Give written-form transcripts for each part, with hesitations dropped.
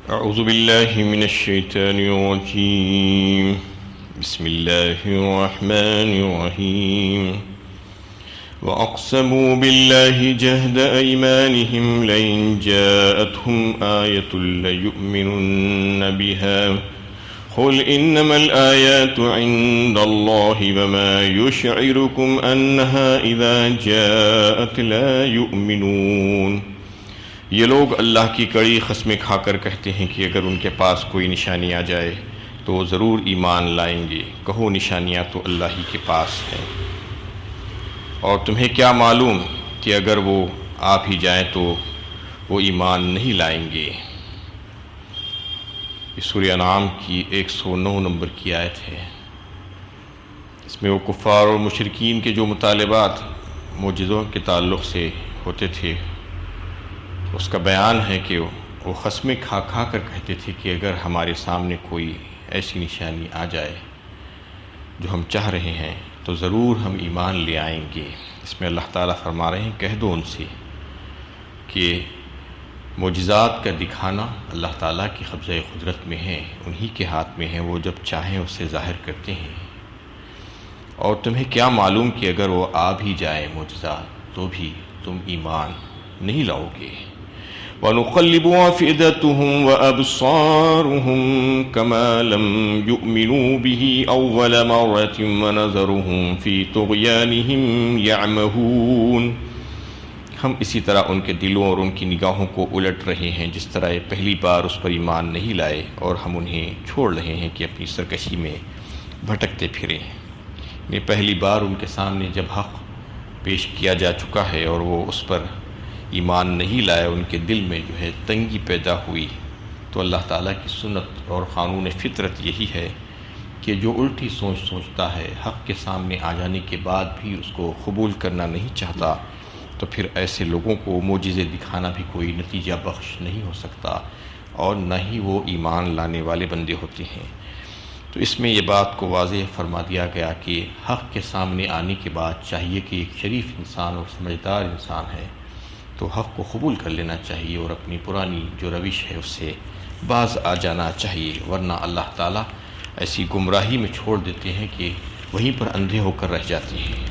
أعوذ بالله من الشيطان الرجيم. بسم الله الرحمن الرحيم. وأقسموا بالله جهد أيمانهم لئن جاءتهم آية ليؤمنن بها قل إنما الآيات عند الله وما يشعركم أنها إذا جاءت لا يؤمنون. یہ لوگ اللہ کی کڑی قسمیں کھا کر کہتے ہیں کہ اگر ان کے پاس کوئی نشانی آ جائے تو وہ ضرور ایمان لائیں گے. کہو نشانیاں تو اللہ ہی کے پاس ہیں، اور تمہیں کیا معلوم کہ اگر وہ آ بھی جائیں تو وہ ایمان نہیں لائیں گے. یہ سورہ انعام کی 109 نمبر کی آیت ہے. اس میں وہ کفار اور مشرکین کے جو مطالبات معجزوں کے تعلق سے ہوتے تھے اس کا بیان ہے کہ وہ قسمیں کھا کھا کر کہتے تھے کہ اگر ہمارے سامنے کوئی ایسی نشانی آ جائے جو ہم چاہ رہے ہیں تو ضرور ہم ایمان لے آئیں گے. اس میں اللہ تعالیٰ فرما رہے ہیں کہہ دو ان سے کہ معجزات کا دکھانا اللہ تعالیٰ کی قبضہ قدرت میں ہے، انہی کے ہاتھ میں ہے، وہ جب چاہیں اسے ظاہر کرتے ہیں. اور تمہیں کیا معلوم کہ اگر وہ آ بھی جائے معجزات تو بھی تم ایمان نہیں لاؤ گے. وَنُقَلِّبُ أَفْئِدَتَهُمْ وَأَبْصَارَهُمْ كَمَا لَمْ يُؤْمِنُوا بِهِ أَوَّلَ مَرَّةٍ وَنَذَرُهُمْ فِي طُغْيَانِهِمْ يَعْمَهُونَ. ہم اسی طرح ان کے دلوں اور ان کی نگاہوں کو الٹ رہے ہیں جس طرح یہ پہلی بار اس پر ایمان نہیں لائے، اور ہم انہیں چھوڑ رہے ہیں کہ اپنی سرکشی میں بھٹکتے پھریں. یہ پہلی بار ان کے سامنے جب حق پیش کیا جا چکا ہے اور وہ اس پر ایمان نہیں لائے، ان کے دل میں جو ہے تنگی پیدا ہوئی، تو اللہ تعالیٰ کی سنت اور قانون فطرت یہی ہے کہ جو الٹی سوچتا ہے حق کے سامنے آ جانے کے بعد بھی اس کو قبول کرنا نہیں چاہتا، تو پھر ایسے لوگوں کو معجزے دکھانا بھی کوئی نتیجہ بخش نہیں ہو سکتا، اور نہ ہی وہ ایمان لانے والے بندے ہوتے ہیں. تو اس میں یہ بات کو واضح فرما دیا گیا کہ حق کے سامنے آنے کے بعد چاہیے کہ ایک شریف انسان اور سمجھدار انسان ہے تو حق کو قبول کر لینا چاہیے اور اپنی پرانی جو روش ہے اس سے باز آ جانا چاہیے، ورنہ اللہ تعالیٰ ایسی گمراہی میں چھوڑ دیتے ہیں کہ وہیں پر اندھے ہو کر رہ جاتے ہیں.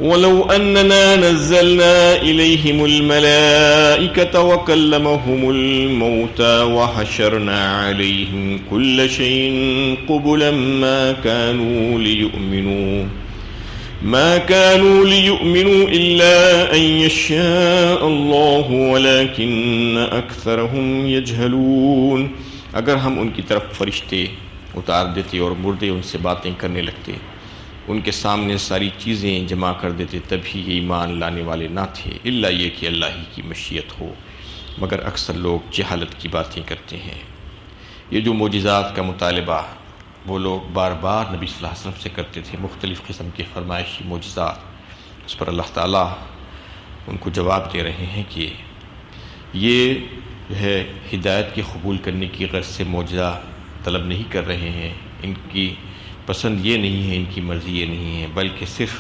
وَلَوْ أَنَّنَا نَزَّلْنَا إِلَيْهِمُ الْمَلَائِكَةَ وَكَلَّمَهُمُ الْمَوْتَى وَحَشَرْنَا عَلَيْهِمْ كُلَّ شَيْءٍ قُبُلًا ما كانوا ليؤمنوا إلا أن يشاء الله ولكن أكثرهم يجهلون. اگر ہم ان کی طرف فرشتے اتار دیتے اور مردے ان سے باتیں کرنے لگتے، ان کے سامنے ساری چیزیں جمع کر دیتے، تبھی یہ ایمان لانے والے نہ تھے، الا یہ کہ اللہ ہی کی مشیت ہو، مگر اکثر لوگ جہالت کی باتیں کرتے ہیں. یہ جو معجزات کا مطالبہ وہ لوگ بار بار نبی صلی اللہ علیہ وسلم سے کرتے تھے، مختلف قسم کے فرمائشی معجزات، اس پر اللہ تعالیٰ ان کو جواب دے رہے ہیں کہ یہ جو ہے ہدایت کے قبول کرنے کی غرض سے معجزہ طلب نہیں کر رہے ہیں، ان کی پسند یہ نہیں ہے، ان کی مرضی یہ نہیں ہے، بلکہ صرف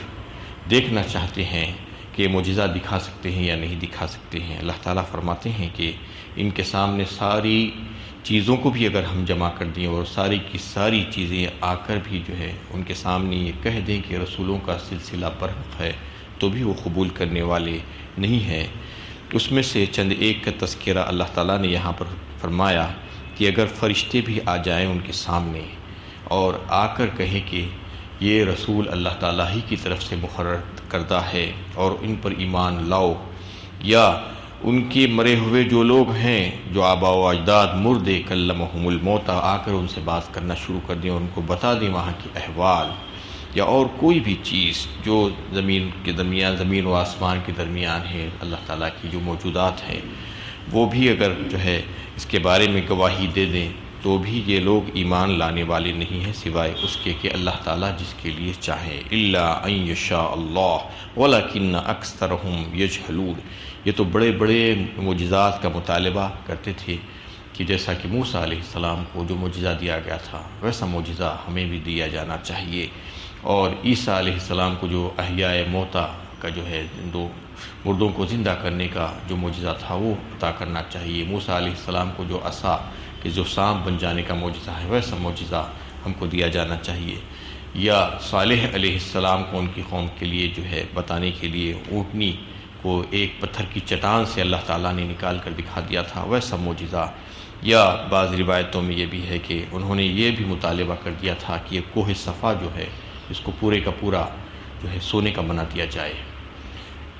دیکھنا چاہتے ہیں کہ معجزہ دکھا سکتے ہیں یا نہیں دکھا سکتے ہیں. اللہ تعالیٰ فرماتے ہیں کہ ان کے سامنے ساری چیزوں کو بھی اگر ہم جمع کر دیں اور ساری کی ساری چیزیں آ کر بھی جو ہے ان کے سامنے یہ کہہ دیں کہ رسولوں کا سلسلہ برحق ہے، تو بھی وہ قبول کرنے والے نہیں ہیں. اس میں سے چند ایک کا تذکرہ اللہ تعالیٰ نے یہاں پر فرمایا کہ اگر فرشتے بھی آ جائیں ان کے سامنے اور آ کر کہیں کہ یہ رسول اللہ تعالیٰ ہی کی طرف سے مقرر کردہ ہے اور ان پر ایمان لاؤ، یا ان کے مرے ہوئے جو لوگ ہیں جو آباء و اجداد مردے کلمہم الموتى آ کر ان سے بات کرنا شروع کر دیں اور ان کو بتا دیں وہاں کی احوال، یا اور کوئی بھی چیز جو زمین کے درمیان، زمین و آسمان کے درمیان ہے، اللہ تعالیٰ کی جو موجودات ہیں، وہ بھی اگر جو ہے اس کے بارے میں گواہی دے دیں تو بھی یہ لوگ ایمان لانے والے نہیں ہیں، سوائے اس کے کہ اللہ تعالیٰ جس کے لیے چاہے. الا ان یشاء اللہ ولکن اکثرهم یجہلون. یہ تو بڑے بڑے معجزات کا مطالبہ کرتے تھے کہ جیسا کہ موسیٰ علیہ السلام کو جو معجزہ دیا گیا تھا ویسا معجزہ ہمیں بھی دیا جانا چاہیے، اور عیسیٰ علیہ السلام کو جو احیاء موتیٰ کا جو ہے مردوں کو زندہ کرنے کا جو معجزہ تھا وہ عطا کرنا چاہیے۔ موسیٰ علیہ السلام کو جو عصا کہ جو سانپ بن جانے کا معجزہ ہے ویسا معجزہ ہم کو دیا جانا چاہیے۔ یا صالح علیہ السلام کو ان کی قوم کے لیے جو ہے بتانے کے لیے اونٹنی کو ایک پتھر کی چٹان سے اللہ تعالیٰ نے نکال کر دکھا دیا تھا ویسا معجزہ۔ یا بعض روایتوں میں یہ بھی ہے کہ انہوں نے یہ بھی مطالبہ کر دیا تھا کہ یہ کوہ صفا جو ہے اس کو پورے کا پورا جو ہے سونے کا بنا دیا جائے۔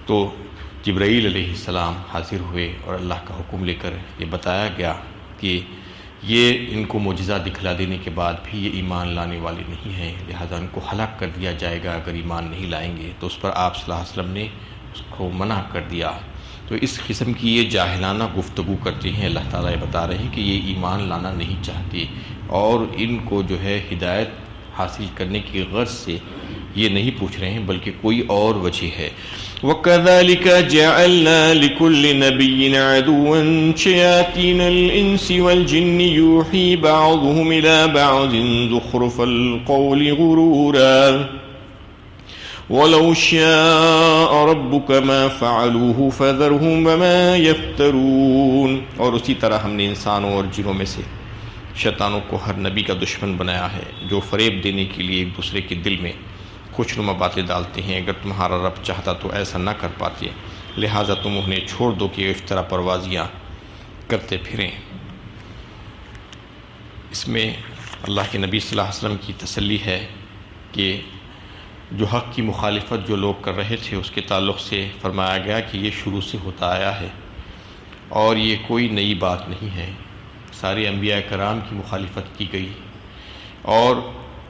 تو جبرائیل علیہ السلام حاضر ہوئے اور اللہ کا حکم لے کر یہ بتایا گیا کہ یہ ان کو معجزہ دکھلا دینے کے بعد بھی یہ ایمان لانے والے نہیں ہیں، لہذا ان کو ہلاک کر دیا جائے گا اگر ایمان نہیں لائیں گے۔ تو اس پر آپ صلی اللہ علیہ وسلم نے اس کو منع کر دیا۔ تو اس قسم کی یہ جاہلانہ گفتگو کرتے ہیں۔ اللہ تعالیٰ یہ بتا رہے ہیں کہ یہ ایمان لانا نہیں چاہتے اور ان کو جو ہے ہدایت حاصل کرنے کی غرض سے یہ نہیں پوچھ رہے ہیں بلکہ کوئی اور وجہ ہے۔ وَكَذَلِكَ جَعَلْنَا لِكُلِّ نَبِيٍّ عَدُوًّا شَيَاطِينَ الْإِنسِ وَالْجِنِّ يُوحِي بَعْضُهُمْ إِلَى بَعْضٍ زُخْرُفَ الْقَوْلِ غُرُورًا وَلَوْ شَاءَ رَبُّكَ مَا فَعَلُوهُ فَذَرْهُمْ وَمَا يَفْتَرُونَ۔ اور اسی طرح ہم نے انسانوں اور جنوں میں سے شیطانوں کو ہر نبی کا دشمن بنایا ہے جو فریب دینے کے لیے ایک دوسرے کے دل میں کچھ نما باتیں ڈالتے ہیں۔ اگر تمہارا رب چاہتا تو ایسا نہ کر پاتے، لہٰذا تم انہیں چھوڑ دو کہ افطرا پروازیاں کرتے پھریں۔ اس میں اللہ کے نبی صلی اللہ علیہ وسلم کی تسلی ہے کہ جو حق کی مخالفت جو لوگ کر رہے تھے اس کے تعلق سے فرمایا گیا کہ یہ شروع سے ہوتا آیا ہے اور یہ کوئی نئی بات نہیں ہے۔ سارے انبیاء کرام کی مخالفت کی گئی اور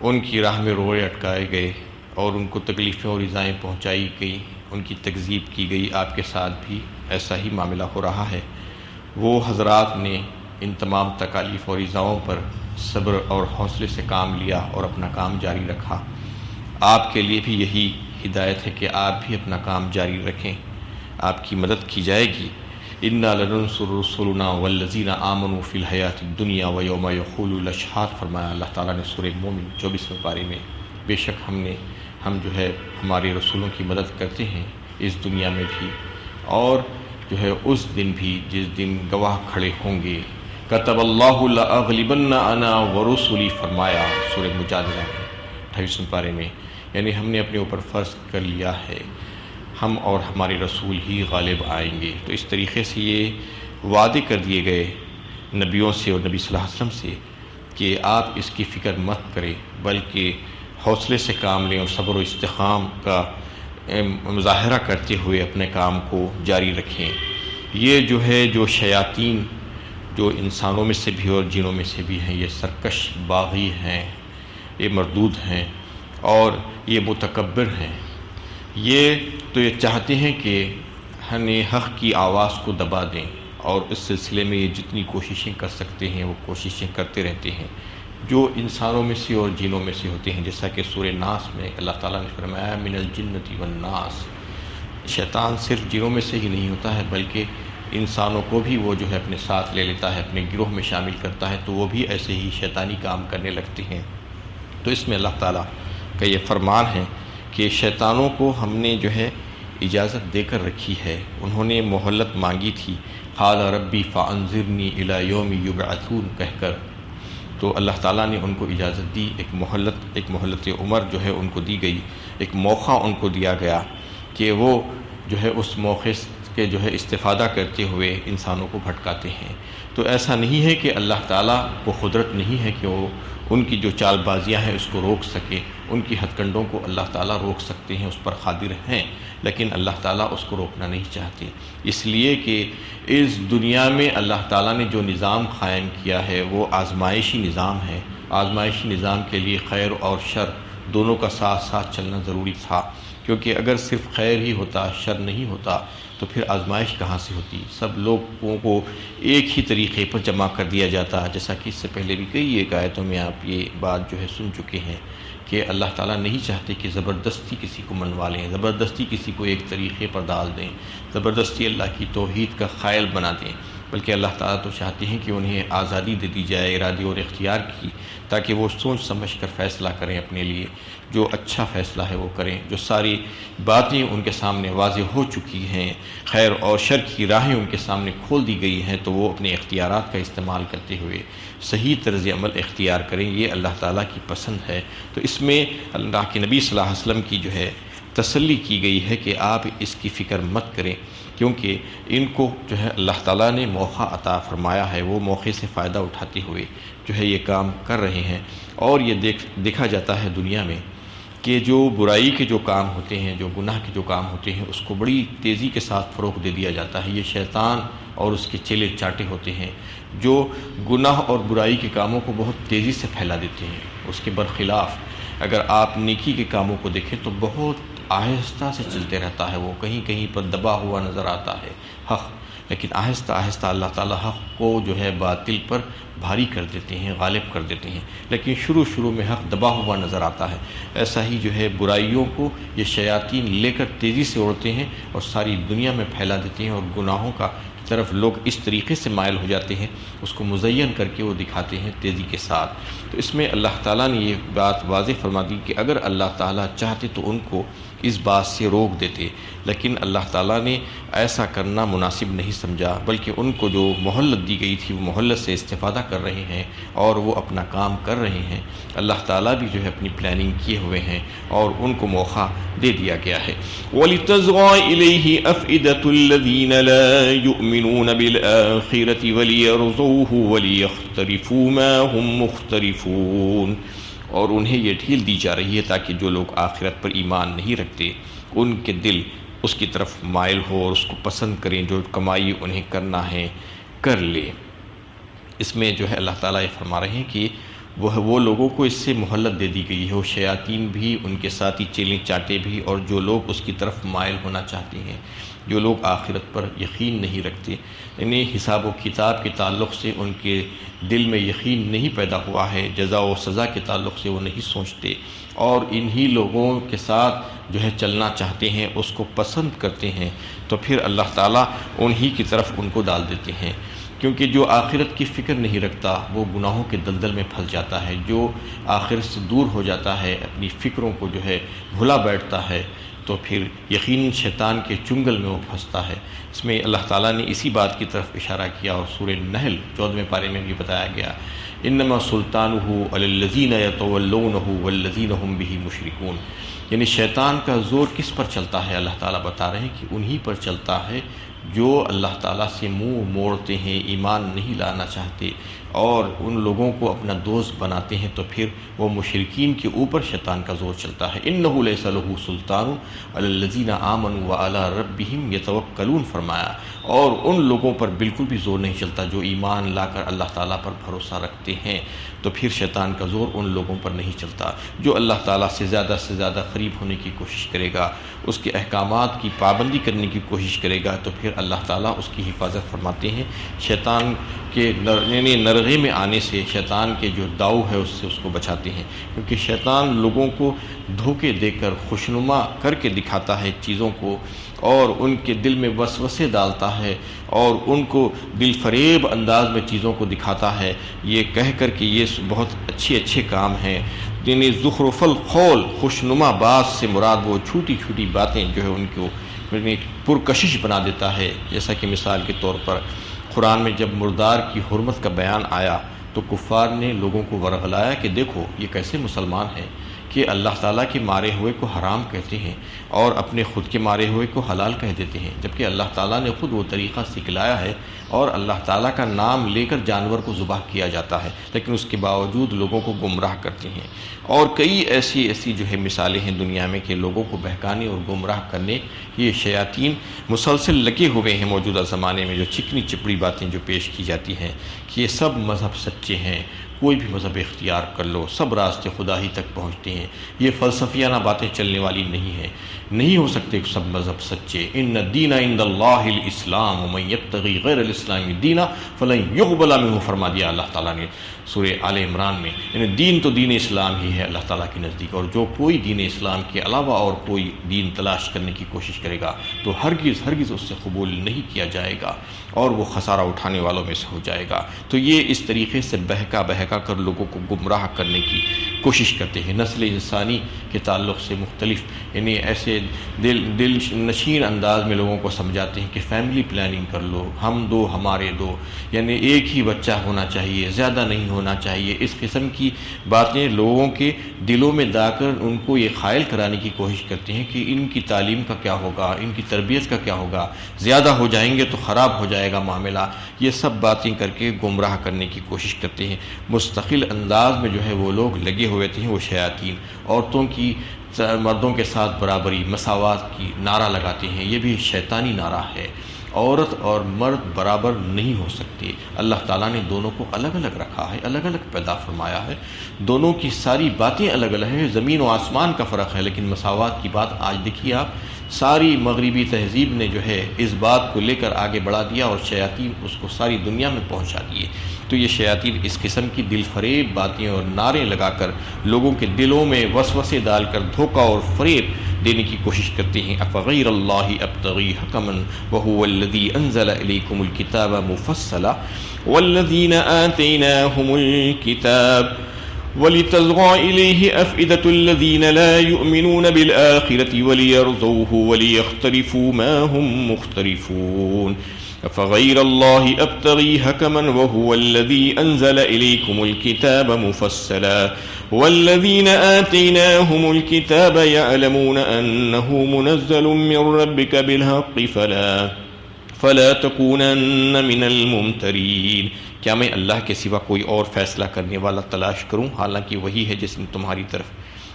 ان کی راہ میں روڑے اٹکائے گئے اور ان کو تکلیفیں اور ایذائیں پہنچائی گئی، ان کی تکذیب کی گئی۔ آپ کے ساتھ بھی ایسا ہی معاملہ ہو رہا ہے۔ وہ حضرات نے ان تمام تکالیف اور ایذاؤں پر صبر اور حوصلے سے کام لیا اور اپنا کام جاری رکھا۔ آپ کے لیے بھی یہی ہدایت ہے کہ آپ بھی اپنا کام جاری رکھیں، آپ کی مدد کی جائے گی۔ اِنَّا لَنَنصُرُ رُسُلُنَا وَالَّذِينَ آمَنُوا فِي الْحَيَاةِ الدُّنْيَا وَيَوْمَ يَقُومُ الْأَشْهَادُ فرمایا اللہ تعالیٰ نے سورہ مومن 24ویں پارے میں، بے شک ہم جو ہے ہمارے رسولوں کی مدد کرتے ہیں اس دنیا میں بھی اور جو ہے اس دن بھی جس دن گواہ کھڑے ہوں گے۔ کتب اللہ لأغلبن انا ورسلی فرمایا سورہ مجادلہ میں 28ویں پارے میں، یعنی ہم نے اپنے اوپر فرض کر لیا ہے ہم اور ہمارے رسول ہی غالب آئیں گے۔ تو اس طریقے سے یہ وعدے کر دیے گئے نبیوں سے اور نبی صلی اللہ علیہ وسلم سے کہ آپ اس کی فکر مت کریں بلکہ حوصلے سے کام لیں اور صبر و استقام کا مظاہرہ کرتے ہوئے اپنے کام کو جاری رکھیں۔ یہ جو ہے جو شیاطین جو انسانوں میں سے بھی اور جنوں میں سے بھی ہیں یہ سرکش باغی ہیں، یہ مردود ہیں اور یہ متکبر ہیں۔ یہ تو یہ چاہتے ہیں کہ ہمیں حق کی آواز کو دبا دیں اور اس سلسلے میں یہ جتنی کوششیں کر سکتے ہیں وہ کوششیں کرتے رہتے ہیں جو انسانوں میں سے اور جنوں میں سے ہوتے ہیں، جیسا کہ سورہ ناس میں اللہ تعالیٰ نے فرمایا من الجنۃ والناس۔ شیطان صرف جنوں میں سے ہی نہیں ہوتا ہے بلکہ انسانوں کو بھی وہ جو ہے اپنے ساتھ لے لیتا ہے، اپنے گروہ میں شامل کرتا ہے، تو وہ بھی ایسے ہی شیطانی کام کرنے لگتے ہیں۔ تو اس میں اللہ تعالیٰ کا یہ فرمان ہے کہ شیطانوں کو ہم نے جو ہے اجازت دے کر رکھی ہے۔ انہوں نے مہلت مانگی تھی، قال ربی فانظرنی الی یوم یبعثون کہہ کر، تو اللہ تعالیٰ نے ان کو اجازت دی، ایک مہلت عمر جو ہے ان کو دی گئی، ایک موقع ان کو دیا گیا کہ وہ جو ہے اس موقع کے جو ہے استفادہ کرتے ہوئے انسانوں کو بھٹکاتے ہیں۔ تو ایسا نہیں ہے کہ اللہ تعالیٰ کو قدرت نہیں ہے کہ وہ ان کی جو چال بازیاں ہیں اس کو روک سکے، ان کی ہتھ کنڈوں کو اللہ تعالیٰ روک سکتے ہیں، اس پر قادر ہیں، لیکن اللہ تعالیٰ اس کو روکنا نہیں چاہتے، اس لیے کہ اس دنیا میں اللہ تعالیٰ نے جو نظام قائم کیا ہے وہ آزمائشی نظام ہے۔ آزمائشی نظام کے لیے خیر اور شر دونوں کا ساتھ ساتھ چلنا ضروری تھا، کیونکہ اگر صرف خیر ہی ہوتا شر نہیں ہوتا تو پھر آزمائش کہاں سے ہوتی؟ سب لوگوں کو ایک ہی طریقے پر جمع کر دیا جاتا، جیسا کہ اس سے پہلے بھی کئی ایک آیتوں میں آپ یہ بات جو ہے سن چکے ہیں کہ اللہ تعالیٰ نہیں چاہتے کہ زبردستی کسی کو منوا لیں، زبردستی کسی کو ایک طریقے پر ڈال دیں، زبردستی اللہ کی توحید کا قائل بنا دیں۔ بلکہ اللہ تعالیٰ تو چاہتے ہیں کہ انہیں آزادی دے دی جائے ارادے اور اختیار کی، تاکہ وہ سوچ سمجھ کر فیصلہ کریں اپنے لیے، جو اچھا فیصلہ ہے وہ کریں، جو ساری باتیں ان کے سامنے واضح ہو چکی ہیں، خیر اور شر کی راہیں ان کے سامنے کھول دی گئی ہیں، تو وہ اپنے اختیارات کا استعمال کرتے ہوئے صحیح طرز عمل اختیار کریں، یہ اللہ تعالیٰ کی پسند ہے۔ تو اس میں اللہ کے نبی صلی اللہ علیہ وسلم کی جو ہے تسلی کی گئی ہے کہ آپ اس کی فکر مت کریں، کیونکہ ان کو جو ہے اللہ تعالیٰ نے موقع عطا فرمایا ہے، وہ موقع سے فائدہ اٹھاتے ہوئے جو ہے یہ کام کر رہے ہیں۔ اور یہ دیکھا جاتا ہے دنیا میں کہ جو برائی کے جو کام ہوتے ہیں، جو گناہ کے جو کام ہوتے ہیں، اس کو بڑی تیزی کے ساتھ فروغ دے دیا جاتا ہے۔ یہ شیطان اور اس کے چیلے چاٹے ہوتے ہیں جو گناہ اور برائی کے کاموں کو بہت تیزی سے پھیلا دیتے ہیں۔ اس کے برخلاف اگر آپ نیکی کے کاموں کو دیکھیں تو بہت آہستہ سے چلتے رہتا ہے، وہ کہیں کہیں پر دبا ہوا نظر آتا ہے حق، لیکن آہستہ آہستہ اللہ تعالیٰ حق کو جو ہے باطل پر بھاری کر دیتے ہیں، غالب کر دیتے ہیں، لیکن شروع میں حق دبا ہوا نظر آتا ہے۔ ایسا ہی جو ہے برائیوں کو یہ شیاطین لے کر تیزی سے اڑتے ہیں اور ساری دنیا میں پھیلا دیتے ہیں، اور گناہوں کا طرف لوگ اس طریقے سے مائل ہو جاتے ہیں، اس کو مزین کر کے وہ دکھاتے ہیں تیزی کے ساتھ۔ تو اس میں اللہ تعالیٰ نے یہ بات واضح فرما دی کہ اگر اللہ تعالیٰ چاہتے تو ان کو اس بات سے روک دیتے، لیکن اللہ تعالیٰ نے ایسا کرنا مناسب نہیں سمجھا، بلکہ ان کو جو مہلت دی گئی تھی وہ مہلت سے استفادہ کر رہے ہیں اور وہ اپنا کام کر رہے ہیں۔ اللہ تعالیٰ بھی جو ہے اپنی پلاننگ کیے ہوئے ہیں اور ان کو موقع دے دیا گیا ہے۔ وَلِتَصْغَىٰ إِلَيْهِ أَفْئِدَةُ الَّذِينَ لَا يُؤْمِنُونَ بِالْآخِرَةِ وَلِيَرْضَوْهُ وَلِيَخْتَرِفُوا مَا هُمْ مُخْتَرِفُونَ، اور انہیں یہ ڈھیل دی جا رہی ہے تاکہ جو لوگ آخرت پر ایمان نہیں رکھتے ان کے دل اس کی طرف مائل ہو اور اس کو پسند کریں، جو کمائی انہیں کرنا ہے کر لے۔ اس میں جو ہے اللہ تعالیٰ یہ فرما رہے ہیں کہ وہ لوگوں کو اس سے مہلت دے دی گئی ہے، وہ شیاطین بھی، ان کے ساتھی چیلیں چاٹے بھی، اور جو لوگ اس کی طرف مائل ہونا چاہتے ہیں، جو لوگ آخرت پر یقین نہیں رکھتے، انہیں حساب و کتاب کے تعلق سے ان کے دل میں یقین نہیں پیدا ہوا ہے، جزا و سزا کے تعلق سے وہ نہیں سوچتے، اور انہی لوگوں کے ساتھ جو ہے چلنا چاہتے ہیں، اس کو پسند کرتے ہیں، تو پھر اللہ تعالیٰ انہی کی طرف ان کو ڈال دیتے ہیں۔ کیونکہ جو آخرت کی فکر نہیں رکھتا وہ گناہوں کے دلدل میں پھنس جاتا ہے، جو آخرت سے دور ہو جاتا ہے، اپنی فکروں کو جو ہے بھلا بیٹھتا ہے، تو پھر یقیناً شیطان کے چنگل میں وہ پھنستا ہے۔ اس میں اللہ تعالیٰ نے اسی بات کی طرف اشارہ کیا، اور سورہ نحل 14ویں پارے میں بھی بتایا گیا، انما سلطانہ علی الذین یتولونہ والذین ہم بہ مشرکون، یعنی شیطان کا زور کس پر چلتا ہے؟ اللہ تعالیٰ بتا رہے ہیں کہ انہی پر چلتا ہے جو اللہ تعالیٰ سے منہ موڑتے ہیں، ایمان نہیں لانا چاہتے اور ان لوگوں کو اپنا دوست بناتے ہیں، تو پھر وہ مشرکین کے اوپر شیطان کا زور چلتا ہے۔ انہ لیس لہ سلطان علی الذین آمنوا وعلی ربہم یتوکلون فرمایا، اور ان لوگوں پر بالکل بھی زور نہیں چلتا جو ایمان لا کر اللہ تعالیٰ پر بھروسہ رکھتے ہیں، تو پھر شیطان کا زور ان لوگوں پر نہیں چلتا۔ جو اللہ تعالیٰ سے زیادہ قریب ہونے کی کوشش کرے گا، اس کے احکامات کی پابندی کرنے کی کوشش کرے گا، تو پھر اللہ تعالیٰ اس کی حفاظت فرماتے ہیں شیطان کے نرغے میں آنے سے، شیطان کے جو داؤ ہے اس سے اس کو بچاتے ہیں، کیونکہ شیطان لوگوں کو دھوکے دے کر خوشنما کر کے دکھاتا ہے چیزوں کو، اور ان کے دل میں وسوسے ڈالتا ہے اور ان کو دل فریب انداز میں چیزوں کو دکھاتا ہے، یہ کہہ کر کہ یہ بہت اچھے کام ہیں، یعنی زخرف القول، خوشنما بات سے مراد وہ چھوٹی باتیں جو ہے ان کو پرکشش بنا دیتا ہے۔ جیسا کہ مثال کے طور پر قرآن میں جب مردار کی حرمت کا بیان آیا تو کفار نے لوگوں کو ورغلایا کہ دیکھو یہ کیسے مسلمان ہیں کہ اللہ تعالیٰ کے مارے ہوئے کو حرام کہتے ہیں اور اپنے خود کے مارے ہوئے کو حلال کہہ دیتے ہیں، جبکہ اللہ تعالیٰ نے خود وہ طریقہ سکھلایا ہے اور اللہ تعالیٰ کا نام لے کر جانور کو ذبح کیا جاتا ہے، لیکن اس کے باوجود لوگوں کو گمراہ کرتے ہیں۔ اور کئی ایسی جو ہے مثالیں ہیں دنیا میں کہ لوگوں کو بہکانے اور گمراہ کرنے یہ شیاطین مسلسل لگے ہوئے ہیں موجودہ زمانے میں، جو چکنی چپڑی باتیں جو پیش کی جاتی ہیں کہ یہ سب مذہب سچے ہیں، کوئی بھی مذہب اختیار کر لو، سب راستے خدا ہی تک پہنچتے ہیں، یہ فلسفیانہ باتیں چلنے والی نہیں ہیں، نہیں ہو سکتے سب مذہب سچے۔ ان الدین عند اللہ الاسلام ومن یبتغی غیر الاسلام دینا فلن یقبل منہ فرما دیا اللہ تعالیٰ نے سورہ آل عمران میں، یعنی دین تو دین اسلام ہی ہے اللہ تعالیٰ کے نزدیک، اور جو کوئی دین اسلام کے علاوہ اور کوئی دین تلاش کرنے کی کوشش کرے گا تو ہرگز اس سے قبول نہیں کیا جائے گا۔ اور وہ خسارہ اٹھانے والوں میں سے ہو جائے گا۔ تو یہ اس طریقے سے بہکا بہکا کر لوگوں کو گمراہ کرنے کی کوشش کرتے ہیں، نسل انسانی کے تعلق سے مختلف یعنی ایسے دل نشین انداز میں لوگوں کو سمجھاتے ہیں کہ فیملی پلاننگ کر لو، ہم دو ہمارے دو، یعنی ایک ہی بچہ ہونا چاہیے، زیادہ نہیں ہونا چاہیے۔ اس قسم کی باتیں لوگوں کے دلوں میں دا کر ان کو یہ قائل کرانے کی کوشش کرتے ہیں کہ ان کی تعلیم کا کیا ہوگا، ان کی تربیت کا کیا ہوگا، زیادہ ہو جائیں گے تو خراب ہو جائے گا معاملہ۔ یہ سب باتیں کر کے گمراہ کرنے کی کوشش کرتے ہیں۔ مستقل انداز میں جو ہے وہ لوگ لگے ہوئے تھے، وہ شیاطین عورتوں کی مردوں کے ساتھ برابری، مساوات کی نعرہ لگاتے ہیں۔ یہ بھی شیطانی نعرہ ہے۔ عورت اور مرد برابر نہیں ہو سکتے۔ اللہ تعالیٰ نے دونوں کو الگ الگ رکھا ہے، الگ الگ پیدا فرمایا ہے، دونوں کی ساری باتیں الگ الگ ہیں، زمین و آسمان کا فرق ہے، لیکن مساوات کی بات آج دیکھیے آپ، ساری مغربی تہذیب نے جو ہے اس بات کو لے کر آگے بڑھا دیا اور شیاطین اس کو ساری دنیا میں پہنچا دیے۔ تو یہ شیاطین اس قسم کی دل فریب باتیں اور نعرے لگا کر لوگوں کے دلوں میں وسوسے ڈال کر دھوکہ اور فریب دینے کی کوشش کرتے ہیں۔ افغیر اللہ ابتغی حکما وهو الذی انزل الیکم الکتاب مفصلا والذین آتیناہم الکتاب وَلِتَصْغَىٰ إِلَيْهِ أَفْئِدَةُ الَّذِينَ لَا يُؤْمِنُونَ بِالْآخِرَةِ وَلِيَرْضَوْهُ وَلِيَخْتَرِفُوا مَا هُمْ مُخْتَرِفُونَ أَفَغَيْرَ اللَّهِ أَبْتَغِي حَكَمًا وَهُوَ الَّذِي أَنزَلَ إِلَيْكُمُ الْكِتَابَ مُفَصَّلًا وَالَّذِينَ آتَيْنَاهُمُ الْكِتَابَ يَعْلَمُونَ أَنَّهُ مُنَزَّلٌ مِّن رَّبِّكَ بِالْحَقِّ فلا تکونن من الممترین۔ کیا میں اللہ کے سوا کوئی اور فیصلہ کرنے والا تلاش کروں، حالانکہ وہی ہے جس نے تمہاری طرف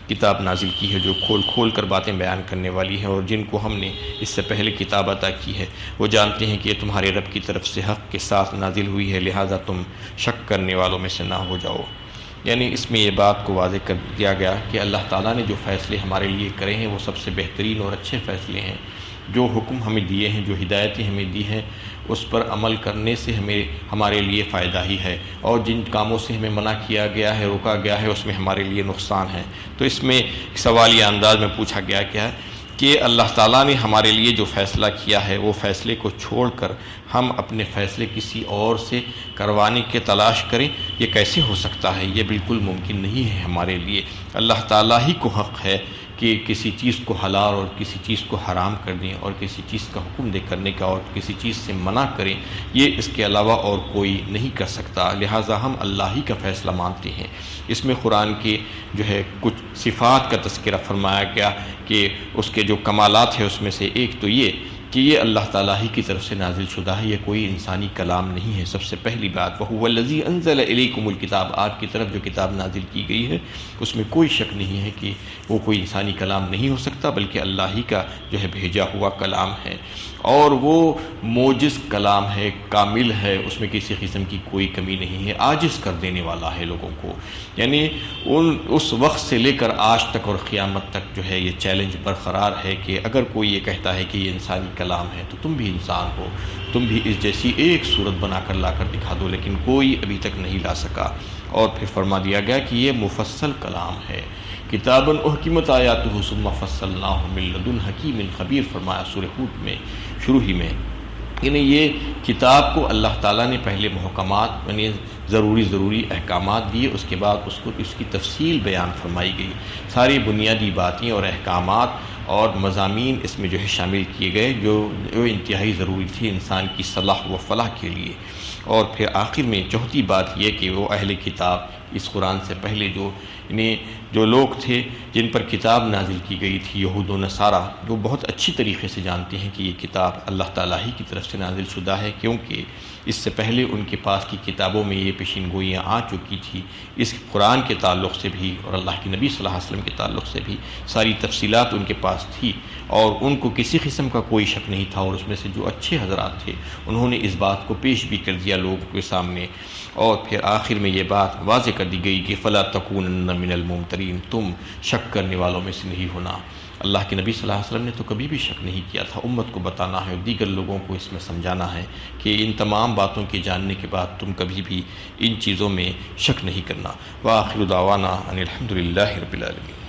کتاب نازل کی ہے، جو کھول کھول کر باتیں بیان کرنے والی ہے، اور جن کو ہم نے اس سے پہلے کتاب عطا کی ہے وہ جانتے ہیں کہ یہ تمہارے رب کی طرف سے حق کے ساتھ نازل ہوئی ہے، لہٰذا تم شک کرنے والوں میں سے نہ ہو جاؤ۔ یعنی اس میں یہ بات کو واضح کر دیا گیا کہ اللہ تعالیٰ نے جو فیصلے ہمارے لیے کرے ہیں وہ سب سے بہترین اور اچھے فیصلے ہیں۔ جو حکم ہمیں دیے ہیں، جو ہدایتیں ہمیں دی ہیں، اس پر عمل کرنے سے ہمارے لیے فائدہ ہی ہے، اور جن کاموں سے ہمیں منع کیا گیا ہے، روکا گیا ہے، اس میں ہمارے لیے نقصان ہے۔ تو اس میں سوالیہ انداز میں پوچھا گیا کیا ہے کہ اللہ تعالیٰ نے ہمارے لیے جو فیصلہ کیا ہے وہ فیصلے کو چھوڑ کر ہم اپنے فیصلے کسی اور سے کروانے کے تلاش کریں، یہ کیسے ہو سکتا ہے؟ یہ بالکل ممکن نہیں ہے ہمارے لیے۔ اللہ تعالیٰ ہی کو حق ہے کہ کسی چیز کو حلال اور کسی چیز کو حرام کر دیں، اور کسی چیز کا حکم دے کرنے کا اور کسی چیز سے منع کریں، یہ اس کے علاوہ اور کوئی نہیں کر سکتا۔ لہٰذا ہم اللہ ہی کا فیصلہ مانتے ہیں۔ اس میں قرآن کے جو ہے کچھ صفات کا تذکرہ فرمایا گیا کہ اس کے جو کمالات ہیں اس میں سے ایک تو یہ کہ یہ اللہ تعالیٰ ہی کی طرف سے نازل شدہ ہے، یہ کوئی انسانی کلام نہیں ہے۔ سب سے پہلی بات وَهُوَ الَّذِي أَنزَلَ إِلَيْكُمُ الْكِتَابَ، آپ کی طرف جو کتاب نازل کی گئی ہے اس میں کوئی شک نہیں ہے کہ وہ کوئی انسانی کلام نہیں ہو سکتا، بلکہ اللہ ہی کا جو ہے بھیجا ہوا کلام ہے، اور وہ موجز کلام ہے، کامل ہے، اس میں کسی قسم کی کوئی کمی نہیں ہے، عاجز کر دینے والا ہے لوگوں کو۔ یعنی اس وقت سے لے کر آج تک اور قیامت تک جو ہے یہ چیلنج برقرار ہے کہ اگر کوئی یہ کہتا ہے کہ یہ انسانی کلام ہے تو تم بھی انسان ہو، تم بھی اس جیسی ایک صورت بنا کر لا کر دکھا دو، لیکن کوئی ابھی تک نہیں لا سکا۔ اور پھر فرما دیا گیا کہ یہ مفصل کلام ہے، کتاباً احکمت آیاتہ ثم فصلناہ من لدن حکیم خبیر، فرمایا سورہ ہود میں شروع ہی میں۔ یعنی یہ کتاب کو اللہ تعالیٰ نے پہلے محکمات یعنی ضروری احکامات دیے، اس کے بعد اس کی تفصیل بیان فرمائی گئی، ساری بنیادی باتیں اور احکامات اور مضامین اس میں جو ہے شامل کیے گئے جو انتہائی ضروری تھی انسان کی صلاح و فلاح کے لیے۔ اور پھر آخر میں چوتھی بات یہ کہ وہ اہل کتاب اس قرآن سے پہلے جو لوگ تھے جن پر کتاب نازل کی گئی تھی، یہود و نصارہ، جو بہت اچھی طریقے سے جانتے ہیں کہ یہ کتاب اللہ تعالیٰ ہی کی طرف سے نازل شدہ ہے، کیونکہ اس سے پہلے ان کے پاس کی کتابوں میں یہ پیشین گوئیاں آ چکی تھی، اس قرآن کے تعلق سے بھی اور اللہ کے نبی صلی اللہ علیہ وسلم کے تعلق سے بھی ساری تفصیلات ان کے پاس تھی، اور ان کو کسی قسم کا کوئی شک نہیں تھا، اور اس میں سے جو اچھے حضرات تھے انہوں نے اس بات کو پیش بھی کر دیا لوگوں کے سامنے۔ اور پھر آخر میں یہ بات واضح کر دی گئی کہ فلا تکونن من الممترین، تم شک کرنے والوں میں سے نہیں ہونا۔ اللہ کے نبی صلی اللہ علیہ وسلم نے تو کبھی بھی شک نہیں کیا تھا، امت کو بتانا ہے اور دیگر لوگوں کو اس میں سمجھانا ہے کہ ان تمام باتوں کے جاننے کے بعد تم کبھی بھی ان چیزوں میں شک نہیں کرنا۔ وآخر دعوانا ان الحمد للہ رب العالمین۔